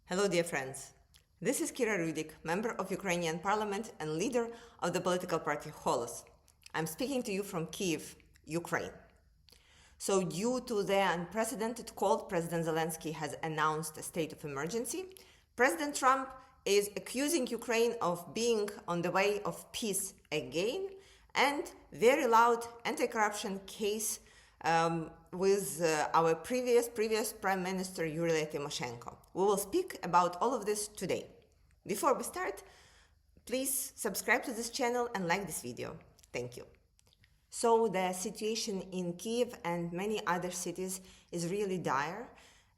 Hello, dear friends. This is Kira Rudik, member of Ukrainian parliament and leader of the political party Holos. I'm speaking to you from Kyiv, Ukraine. So due to the unprecedented cold, President Zelensky has announced a state of emergency. President Trump is accusing Ukraine of being on the way of peace again, and very loud anti-corruption case with our previous Prime Minister Yulia Tymoshenko. We will speak about all of this today. Before we start, please subscribe to this channel and like this video. Thank you. So the situation in Kyiv and many other cities is really dire.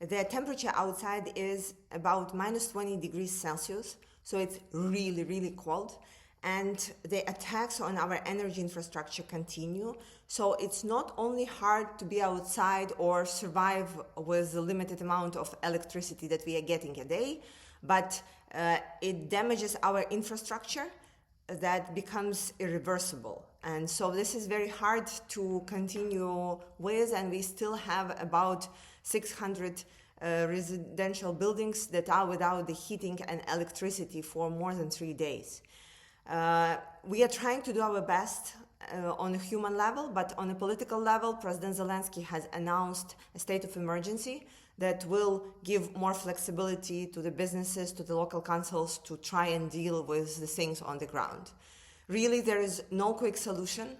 The temperature outside is about minus 20 degrees Celsius, so it's really cold. And the attacks on our energy infrastructure continue. So it's not only hard to be outside or survive with the limited amount of electricity that we are getting a day, but it damages our infrastructure that becomes irreversible. And so this is very hard to continue with, and we still have about 600 residential buildings that are without the heating and electricity for more than 3 days. We are trying to do our best on a human level, but on a political level, President Zelensky has announced a state of emergency that will give more flexibility to the businesses, to the local councils to try and deal with the things on the ground. Really, there is no quick solution.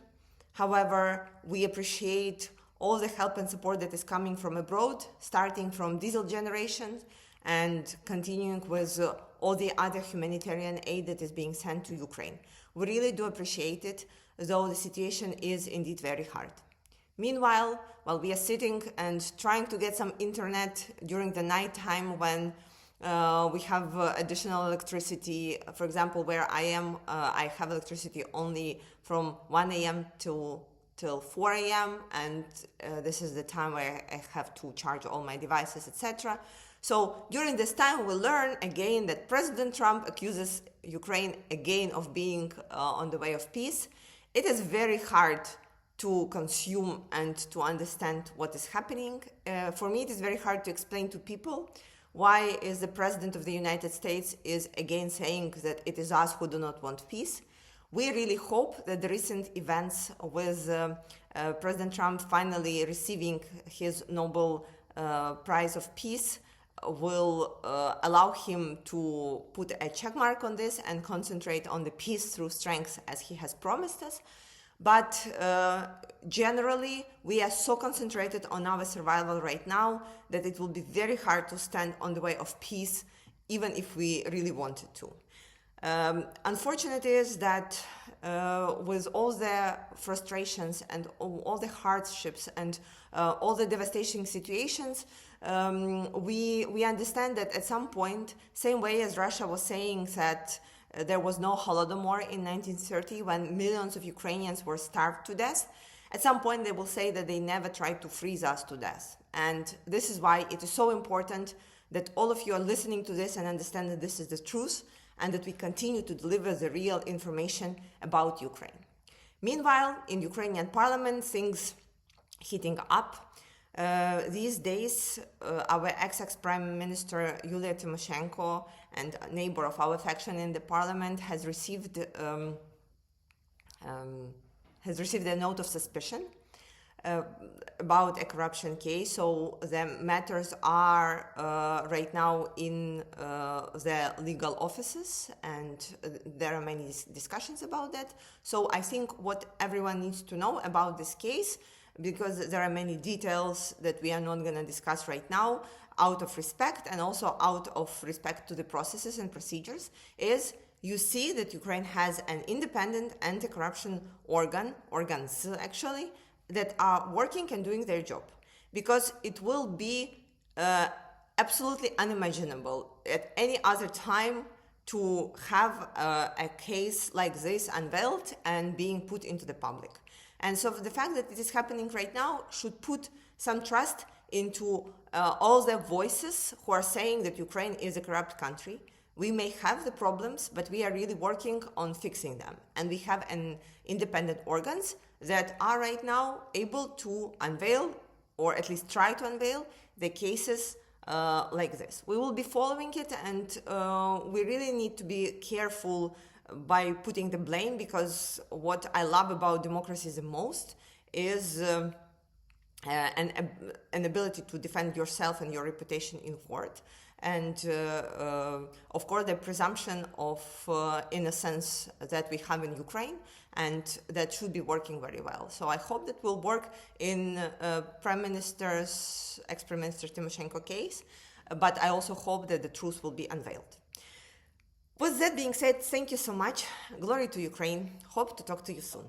However, we appreciate all the help and support that is coming from abroad, starting from diesel generation and continuing with all the other humanitarian aid that is being sent to Ukraine. We really do appreciate it, though the situation is indeed very hard. Meanwhile, while we are sitting and trying to get some internet during the night time when we have additional electricity, for example, where I am, I have electricity only from 1 a.m. till 4 a.m. and this is the time where I have to charge all my devices, etc. So during this time, we learn again that President Trump accuses Ukraine again of being on the way of peace. It is very hard to consume and to understand what is happening. For me, it is very hard to explain to people why is the President of the United States is again saying that it is us who do not want peace. We really hope that the recent events with President Trump finally receiving his Nobel Prize of Peace will allow him to put a check mark on this and concentrate on the peace through strength as he has promised us. But generally, we are so concentrated on our survival right now that it will be very hard to stand on the way of peace, even if we really wanted to. Unfortunate is that with all the frustrations and all the hardships and all the devastating situations, we understand that at some point, same way as Russia was saying that there was no Holodomor in 1930 when millions of Ukrainians were starved to death, at some point they will say that they never tried to freeze us to death. And this is why it is so important that all of you are listening to this and understand that this is the truth and that we continue to deliver the real information about Ukraine. Meanwhile, in Ukrainian parliament, things heating up. These days, our ex-Prime Minister Yulia Tymoshenko and a neighbor of our faction in the parliament has received a note of suspicion about a corruption case. So the matters are right now in the legal offices, and there are many discussions about that. So I think what everyone needs to know about this case, because there are many details that we are not going to discuss right now, out of respect and also out of respect to the processes and procedures, is you see that Ukraine has an independent anti-corruption organs actually, that are working and doing their job. Because it will be absolutely unimaginable at any other time to have a case like this unveiled and being put into the public. And so the fact that it is happening right now should put some trust into all the voices who are saying that Ukraine is a corrupt country. We may have the problems, but we are really working on fixing them. And we have an independent organs that are right now able to unveil, or at least try to unveil, the cases like this. We will be following it, and we really need to be careful by putting the blame, because what I love about democracy the most is an ability to defend yourself and your reputation in court. And of course, the presumption of innocence that we have in Ukraine, and that should be working very well. So I hope that will work in ex-Prime Minister Tymoshenko case, but I also hope that the truth will be unveiled. With that being said, thank you so much. Glory to Ukraine. Hope to talk to you soon.